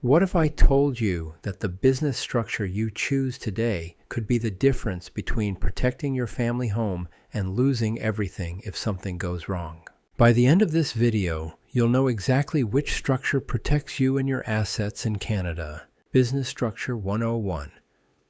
What if I told you that the business structure you choose today could be the difference between protecting your family home and losing everything if something goes wrong? By the end of this video, you'll know exactly which structure protects you and your assets in Canada. Business Structure 101.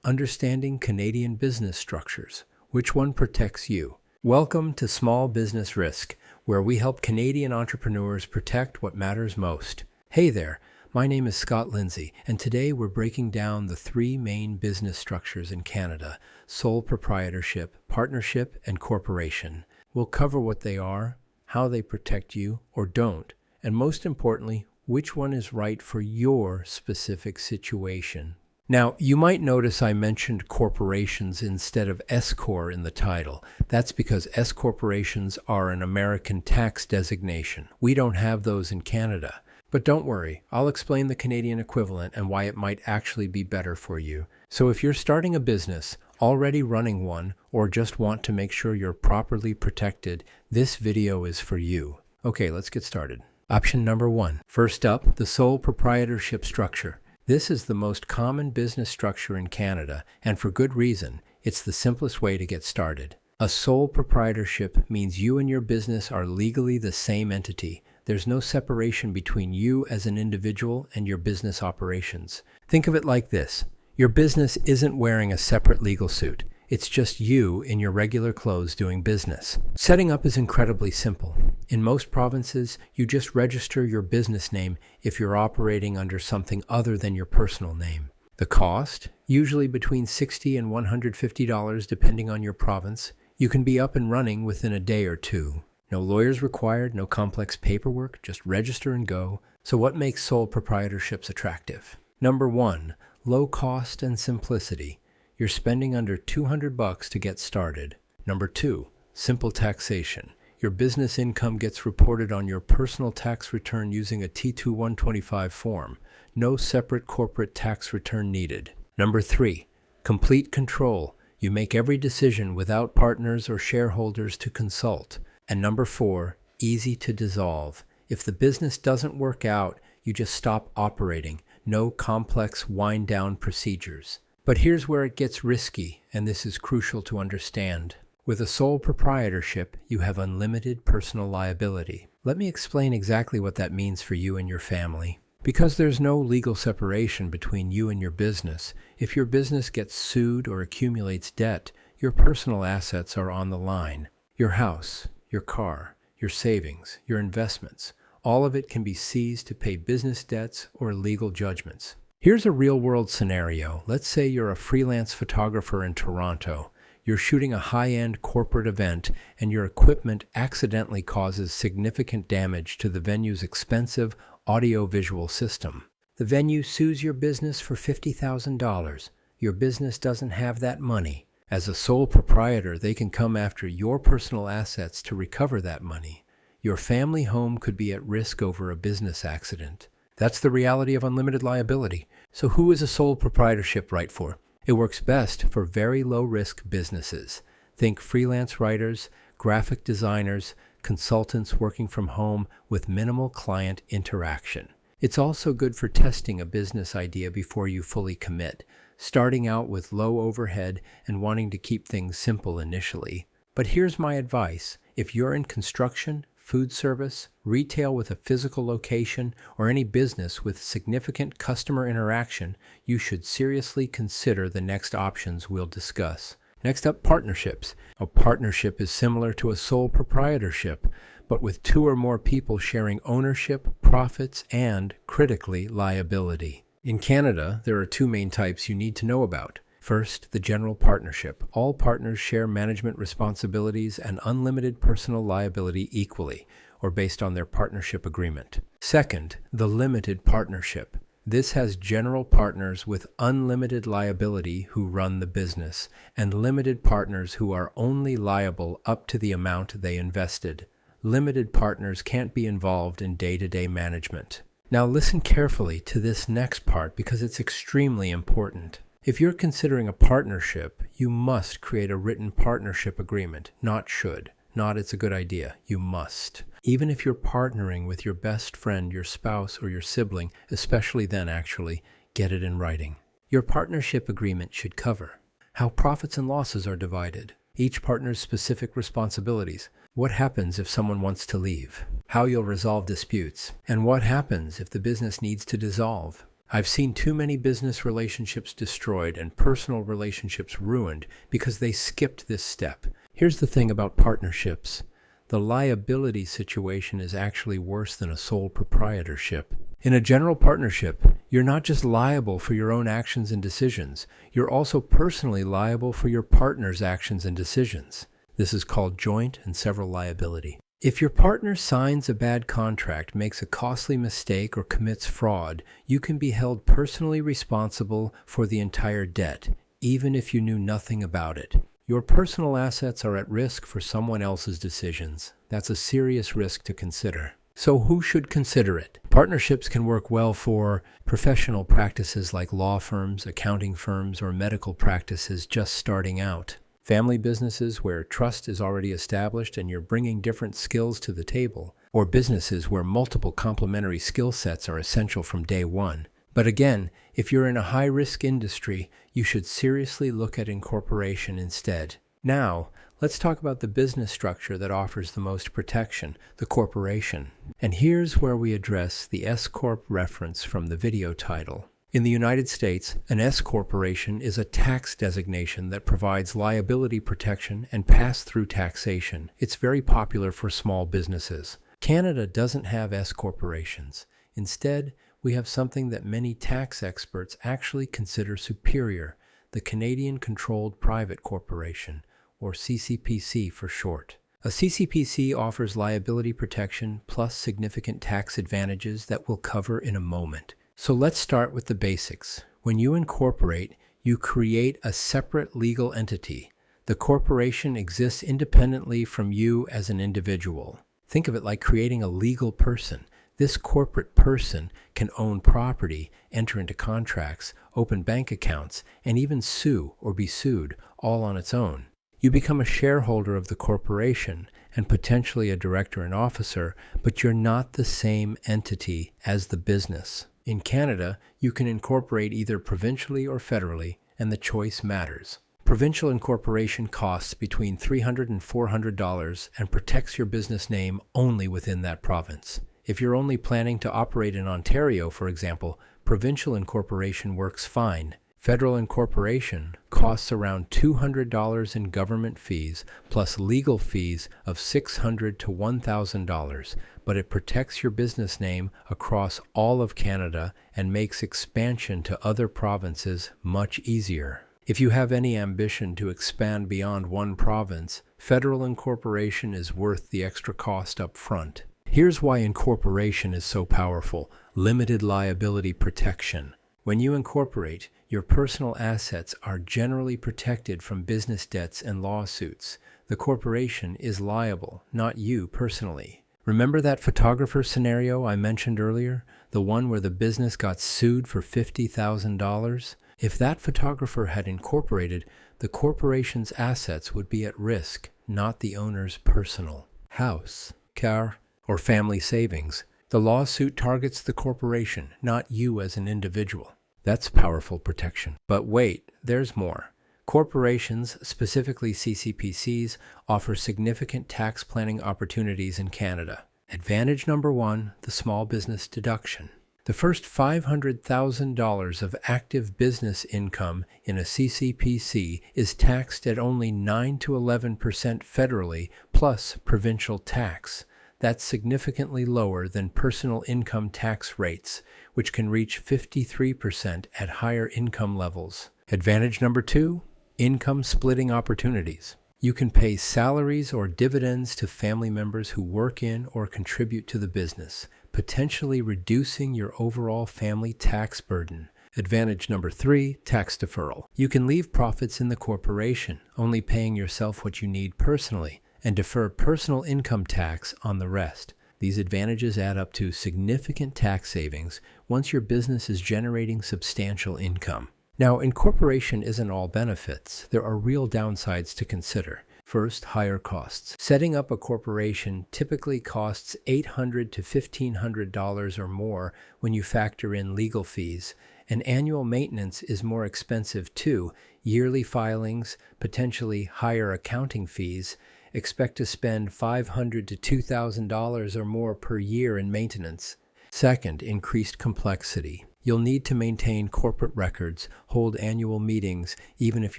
Understanding Canadian business structures. Which one protects you? Welcome to Small Business Risk, where we help Canadian entrepreneurs protect what matters most. Hey there. My name is Scott Lindsay, and today we're breaking down the three main business structures in Canada: sole proprietorship, partnership, and corporation. We'll cover what they are, how they protect you or don't, and most importantly, which one is right for your specific situation. Now, you might notice I mentioned corporations instead of S-Corp in the title. That's because S-Corporations are an American tax designation. We don't have those in Canada. But don't worry, I'll explain the Canadian equivalent and why it might actually be better for you. So if you're starting a business, already running one, or just want to make sure you're properly protected, this video is for you. Okay, let's get started. Option number 1. First up, the sole proprietorship structure. This is the most common business structure in Canada, and for good reason. It's the simplest way to get started. A sole proprietorship means you and your business are legally the same entity. There's no separation between you as an individual and your business operations. Think of it like this. Your business isn't wearing a separate legal suit. It's just you in your regular clothes doing business. Setting up is incredibly simple. In most provinces, you just register your business name if you're operating under something other than your personal name. The cost, usually between $60 and $150 depending on your province. You can be up and running within a day or two. No lawyers required, no complex paperwork, just register and go. So what makes sole proprietorships attractive? Number 1, low cost and simplicity. You're spending under $200 to get started. Number 2, simple taxation. Your business income gets reported on your personal tax return using a T2-125 form. No separate corporate tax return needed. Number 3, complete control. You make every decision without partners or shareholders to consult. And number 4, easy to dissolve. If the business doesn't work out, you just stop operating. No complex wind-down procedures. But here's where it gets risky, and this is crucial to understand. With a sole proprietorship, you have unlimited personal liability. Let me explain exactly what that means for you and your family. Because there's no legal separation between you and your business, if your business gets sued or accumulates debt, your personal assets are on the line. Your house, your car, your savings, your investments, all of it can be seized to pay business debts or legal judgments. Here's a real-world scenario. Let's say you're a freelance photographer in Toronto. You're shooting a high-end corporate event, and your equipment accidentally causes significant damage to the venue's expensive audio-visual system. The venue sues your business for $50,000. Your business doesn't have that money. As a sole proprietor, they can come after your personal assets to recover that money. Your family home could be at risk over a business accident. That's the reality of unlimited liability. So who is a sole proprietorship right for? It works best for very low-risk businesses. Think freelance writers, graphic designers, consultants working from home with minimal client interaction. It's also good for testing a business idea before you fully commit, starting out with low overhead and wanting to keep things simple initially. But here's my advice. If you're in construction, food service, retail with a physical location, or any business with significant customer interaction, you should seriously consider the next options we'll discuss. Next up, partnerships. A partnership is similar to a sole proprietorship, but with 2 or more people sharing ownership, profits, and, critically, liability. In Canada, there are 2 main types you need to know about. First, the general partnership. All partners share management responsibilities and unlimited personal liability equally, or based on their partnership agreement. Second, the limited partnership. This has general partners with unlimited liability who run the business, and limited partners who are only liable up to the amount they invested. Limited partners can't be involved in day-to-day management. Now listen carefully to this next part because it's extremely important. If you're considering a partnership, you must create a written partnership agreement, not should. Not it's a good idea, you must. Even if you're partnering with your best friend, your spouse, or your sibling, especially then actually, get it in writing. Your partnership agreement should cover how profits and losses are divided, each partner's specific responsibilities, what happens if someone wants to leave, how you'll resolve disputes, and what happens if the business needs to dissolve. I've seen too many business relationships destroyed and personal relationships ruined because they skipped this step. Here's the thing about partnerships. The liability situation is actually worse than a sole proprietorship. In a general partnership, you're not just liable for your own actions and decisions, you're also personally liable for your partner's actions and decisions. This is called joint and several liability. If your partner signs a bad contract, makes a costly mistake, or commits fraud, you can be held personally responsible for the entire debt, even if you knew nothing about it. Your personal assets are at risk for someone else's decisions. That's a serious risk to consider. So who should consider it? Partnerships can work well for professional practices like law firms, accounting firms, or medical practices just starting out. Family businesses where trust is already established and you're bringing different skills to the table, or businesses where multiple complementary skill sets are essential from day one. But again, if you're in a high-risk industry, you should seriously look at incorporation instead. Now, let's talk about the business structure that offers the most protection, the corporation. And here's where we address the S-Corp reference from the video title. In the United States, an S-corporation is a tax designation that provides liability protection and pass-through taxation. It's very popular for small businesses. Canada doesn't have S-corporations. Instead, we have something that many tax experts actually consider superior, the Canadian Controlled Private Corporation, or CCPC for short. A CCPC offers liability protection plus significant tax advantages that we'll cover in a moment. So let's start with the basics. When you incorporate, you create a separate legal entity. The corporation exists independently from you as an individual. Think of it like creating a legal person. This corporate person can own property, enter into contracts, open bank accounts, and even sue or be sued, all on its own. You become a shareholder of the corporation and potentially a director and officer, but you're not the same entity as the business. In Canada, you can incorporate either provincially or federally, and the choice matters. Provincial incorporation costs between $300 and $400 and protects your business name only within that province. If you're only planning to operate in Ontario, for example, provincial incorporation works fine. Federal incorporation costs around $200 in government fees plus legal fees of $600 to $1,000, but it protects your business name across all of Canada and makes expansion to other provinces much easier. If you have any ambition to expand beyond one province, federal incorporation is worth the extra cost up front. Here's why incorporation is so powerful: limited liability protection. When you incorporate, your personal assets are generally protected from business debts and lawsuits. The corporation is liable, not you personally. Remember that photographer scenario I mentioned earlier? The one where the business got sued for $50,000? If that photographer had incorporated, the corporation's assets would be at risk, not the owner's personal house, car, or family savings. The lawsuit targets the corporation, not you as an individual. That's powerful protection. But wait, there's more. Corporations, specifically CCPCs, offer significant tax planning opportunities in Canada. Advantage number one, the small business deduction. The first $500,000 of active business income in a CCPC is taxed at only 9 to 11% federally plus provincial tax. That's significantly lower than personal income tax rates, which can reach 53% at higher income levels. Advantage number two, income splitting opportunities. You can pay salaries or dividends to family members who work in or contribute to the business, potentially reducing your overall family tax burden. Advantage number three, tax deferral. You can leave profits in the corporation, only paying yourself what you need personally, and defer personal income tax on the rest. These advantages add up to significant tax savings once your business is generating substantial income. Now, incorporation isn't all benefits. There are real downsides to consider. First, higher costs. Setting up a corporation typically costs $800 to $1,500 or more when you factor in legal fees, and annual maintenance is more expensive too. Yearly filings, potentially higher accounting fees. Expect to spend $500 to $2,000 or more per year in maintenance. Second, increased complexity. You'll need to maintain corporate records, hold annual meetings, even if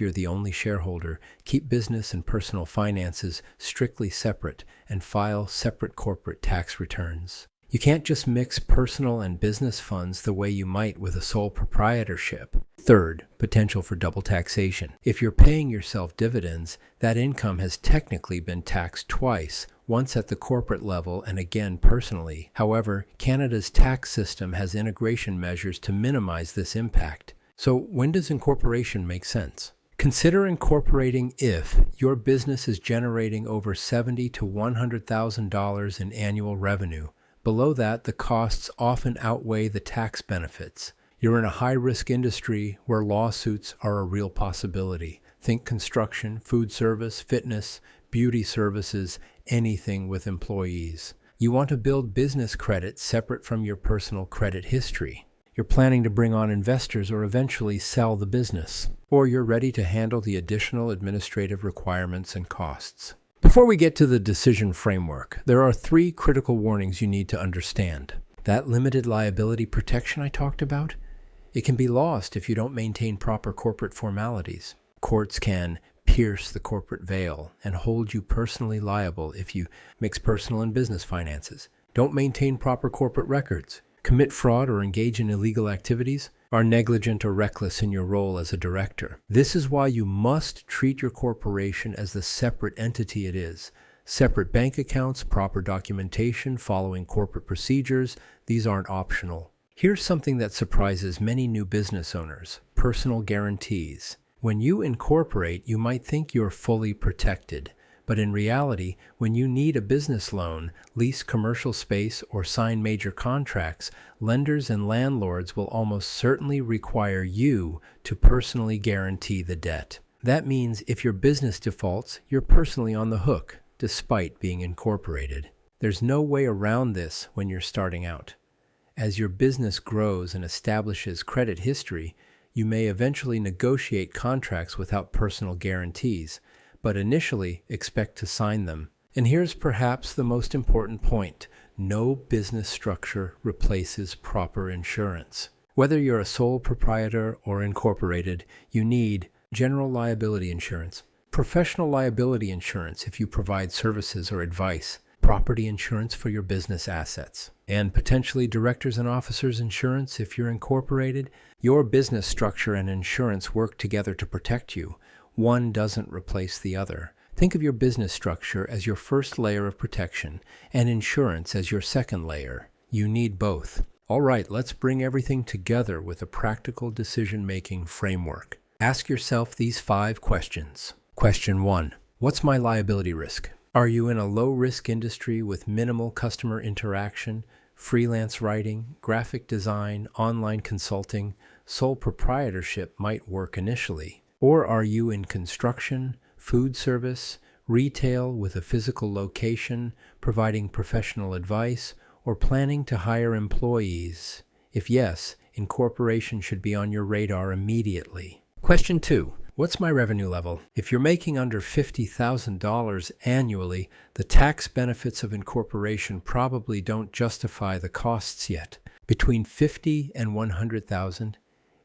you're the only shareholder, keep business and personal finances strictly separate, and file separate corporate tax returns. You can't just mix personal and business funds the way you might with a sole proprietorship. Third, potential for double taxation. If you're paying yourself dividends, that income has technically been taxed twice, once at the corporate level and again personally. However, Canada's tax system has integration measures to minimize this impact. So when does incorporation make sense? Consider incorporating if your business is generating over $70,000 to $100,000 in annual revenue. Below that, the costs often outweigh the tax benefits. You're in a high-risk industry where lawsuits are a real possibility. Think construction, food service, fitness, beauty services, anything with employees. You want to build business credit separate from your personal credit history. You're planning to bring on investors or eventually sell the business. Or you're ready to handle the additional administrative requirements and costs. Before we get to the decision framework, there are 3 critical warnings you need to understand. That limited liability protection I talked about, it can be lost if you don't maintain proper corporate formalities. Courts can pierce the corporate veil and hold you personally liable if you mix personal and business finances, don't maintain proper corporate records, commit fraud or engage in illegal activities, are negligent or reckless in your role as a director. This is why you must treat your corporation as the separate entity it is. Separate bank accounts, proper documentation, following corporate procedures, these aren't optional. Here's something that surprises many new business owners: personal guarantees. When you incorporate, you might think you're fully protected. But in reality, when you need a business loan, lease commercial space, or sign major contracts, lenders and landlords will almost certainly require you to personally guarantee the debt. That means if your business defaults, you're personally on the hook, despite being incorporated. There's no way around this when you're starting out. As your business grows and establishes credit history, you may eventually negotiate contracts without personal guarantees, but initially expect to sign them. And here's perhaps the most important point: no business structure replaces proper insurance. Whether you're a sole proprietor or incorporated, you need general liability insurance, professional liability insurance if you provide services or advice, property insurance for your business assets, and potentially directors and officers insurance if you're incorporated. Your business structure and insurance work together to protect you. One doesn't replace the other. Think of your business structure as your first layer of protection and insurance as your second layer. You need both. All right, let's bring everything together with a practical decision-making framework. Ask yourself these 5 questions. Question 1. What's my liability risk? Are you in a low-risk industry with minimal customer interaction, freelance writing, graphic design, online consulting? Sole proprietorship might work initially. Or are you in construction, food service, retail with a physical location, providing professional advice, or planning to hire employees? If yes, incorporation should be on your radar immediately. Question 2. What's my revenue level? If you're making under $50,000 annually, the tax benefits of incorporation probably don't justify the costs yet. Between $50,000 and $100,000,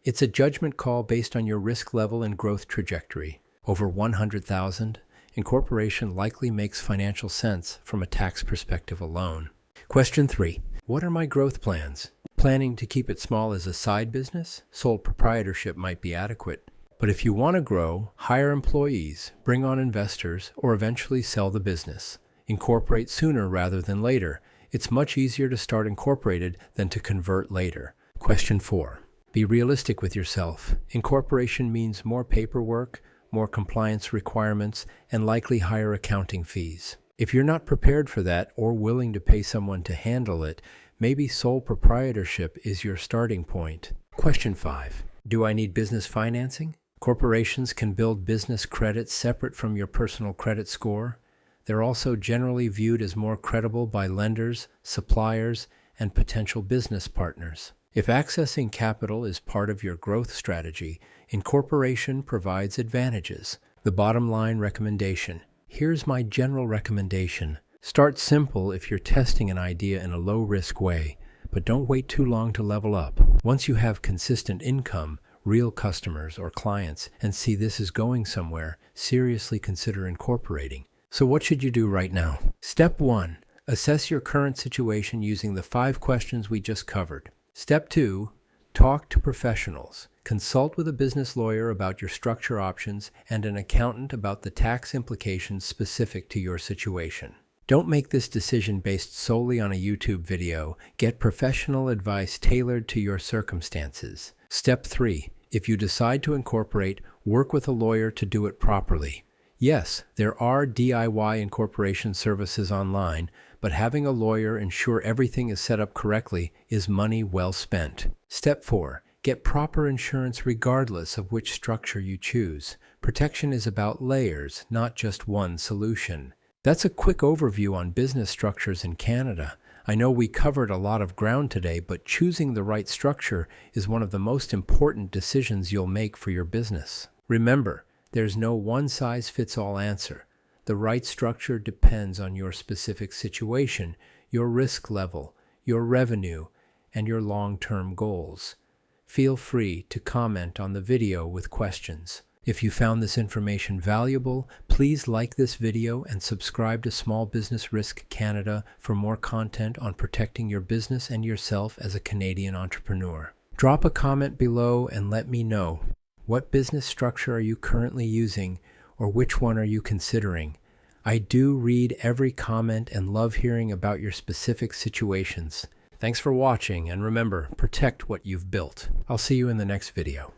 it's a judgment call based on your risk level and growth trajectory. Over $100,000, incorporation likely makes financial sense from a tax perspective alone. Question 3. What are my growth plans? Planning to keep it small as a side business? Sole proprietorship might be adequate. But if you want to grow, hire employees, bring on investors, or eventually sell the business. Incorporate sooner rather than later. It's much easier to start incorporated than to convert later. Question 4. Be realistic with yourself. Incorporation means more paperwork, more compliance requirements, and likely higher accounting fees. If you're not prepared for that or willing to pay someone to handle it, maybe sole proprietorship is your starting point. Question 5. Do I need business financing? Corporations can build business credit separate from your personal credit score. They're also generally viewed as more credible by lenders, suppliers, and potential business partners. If accessing capital is part of your growth strategy, incorporation provides advantages. The bottom line recommendation. Here's my general recommendation. Start simple if you're testing an idea in a low-risk way, but don't wait too long to level up. Once you have consistent income, real customers or clients, and see this is going somewhere, seriously consider incorporating. So what should you do right now? Step 1. Assess your current situation using the 5 questions we just covered. Step 2. Talk to professionals. Consult with a business lawyer about your structure options and an accountant about the tax implications specific to your situation. Don't make this decision based solely on a YouTube video. Get professional advice tailored to your circumstances. Step 3. If you decide to incorporate, work with a lawyer to do it properly. Yes, there are DIY incorporation services online, but having a lawyer ensure everything is set up correctly is money well spent. Step 4. Get proper insurance regardless of which structure you choose. Protection is about layers, not just one solution. That's a quick overview on business structures in Canada. I know we covered a lot of ground today, but choosing the right structure is one of the most important decisions you'll make for your business. Remember, there's no one-size-fits-all answer. The right structure depends on your specific situation, your risk level, your revenue, and your long-term goals. Feel free to comment on the video with questions. If you found this information valuable, please like this video and subscribe to Small Business Risk Canada for more content on protecting your business and yourself as a Canadian entrepreneur. Drop a comment below and let me know. What business structure are you currently using, or which one are you considering? I do read every comment and love hearing about your specific situations. Thanks for watching, and remember, protect what you've built. I'll see you in the next video.